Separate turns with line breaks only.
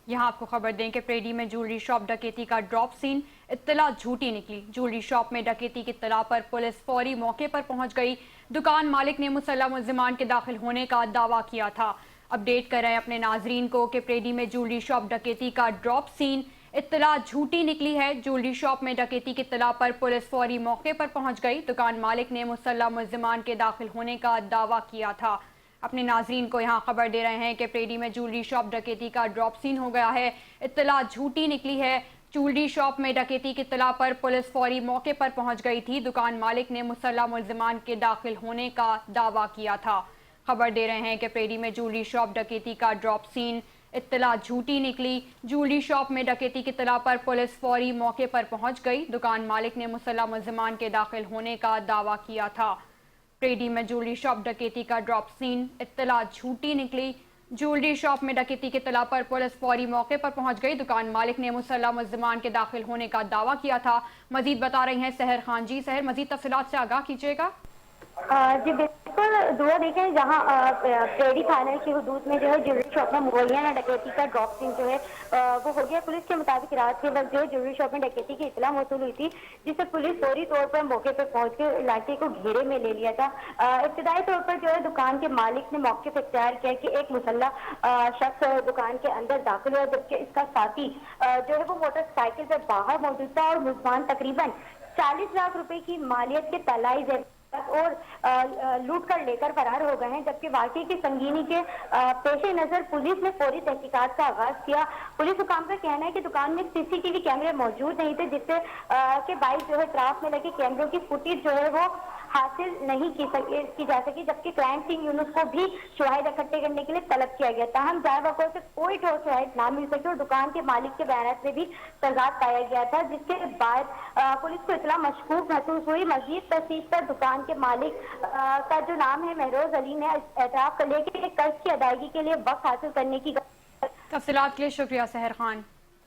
यहाँ आपको खबर दें कि प्रेडी में ज्वेलरी शॉप डकैती का ड्रॉप सीन, इत्तला झूठी निकली। ज्वेलरी शॉप में डकैती की इत्तला पर पुलिस फौरी मौके पर पहुंच गई। दुकान मालिक ने मुसल्लम मुल्जिमान के दाखिल होने का दावा किया था। अपडेट कर रहे हैं अपने नाजरीन को कि प्रेडी में ज्वेलरी शॉप डकैती का ड्रॉप सीन, इत्तला झूठी निकली है। ज्वेलरी शॉप में डकैती की इत्तला पर पुलिस फौरी मौके पर पहुंच गई। दुकान मालिक ने मुसल्लम मुल्जिमान के दाखिल होने का दावा किया था। अपने नाजरीन को यहाँ खबर दे रहे हैं कि प्रेडी में ज्वेलरी शॉप डकैती का ड्रॉप सीन हो गया है। इत्तला झूठी निकली है। ज्वेलरी शॉप में डकैती की इत्तला पर पुलिस फौरी मौके पर पहुंच गई थी। दुकान मालिक ने मुसल्लम मुल्जिमान के दाखिल होने का दावा किया था। खबर दे रहे हैं कि प्रेडी में ज्वेलरी शॉप डकैती का ड्रॉप सीन, इत्तला झूठी निकली। ज्वेलरी शॉप में डकैती की इत्तला पर पुलिस फौरी मौके पर पहुंच गई। दुकान मालिक ने मुसल्लम मुल्जिमान के दाखिल होने का दावा किया था। प्रेडी में ज्वेलरी शॉप डकैती का ड्रॉप सीन, इत्तला झूठी निकली। ज्वेलरी शॉप में डकैती की इत्तला पर पुलिस फौरी मौके पर पहुंच गई। दुकान मालिक ने मुसल्लम मुल्जिमान के दाखिल होने का दावा किया था। मजीद बता रही हैं सहर खान जी। सहर, मजीद तफसीलात से आगाह कीजिएगा।
जी बिल्कुल, दुआ देखें जहाँ प्रेडी थाने की हदूद में जो है ज्वेलरी शॉप में मुगलिया डकैती का ड्रॉप सीन जो है वो हो गया। पुलिस के मुताबिक रात के वक्त जो है ज्वेलरी शॉप में डकैती की इत्तला मौसूल हुई थी, जिससे पुलिस फौरी तौर पर मौके पर पहुंच कर इलाके को घेरे में ले लिया था। इब्तदाई तौर पर जो है दुकान के मालिक ने मौके पर इख्तियार किया कि एक मुसल्लह शख्स दुकान के अंदर दाखिल हुआ, जबकि इसका साथी जो है वो मोटरसाइकिल पर बाहर मौजूद था और मुल्जिमान तकरीबन 40 लाख रुपए की मालियत के तलाई और लूट कर लेकर फरार हो गए हैं। जबकि वाकई की संगीनी के पेश नजर पुलिस ने फौरी तहकीकात का आगाज किया। पुलिस हुकाम का कहना है कि दुकान में सीसीटीवी कैमरे मौजूद नहीं थे, जिससे के बाइक जो है ट्राफ में लगे कैमरों की फुटेज जो है वो हासिल नहीं की जा सकी। जबकि क्राइम सीन यूनिट को भी शवाहिद इकट्ठे करने के लिए तलब किया गया। ताहम जाए वक़्त से कोई ठोस शवाहिद ना मिल सके और दुकान के मालिक के बयान में भी तजाद पाया गया था, जिसके बाद पुलिस को इतला मशकूक महसूस हुई। मजीद तफ्तीश पर दुकान के मालिक का जो नाम है महरोज अली ने एतराफ कर लिया कि कर्ज की अदायगी के लिए वक्त हासिल करने की।
तफसीलात के लिए शुक्रिया सहर खान।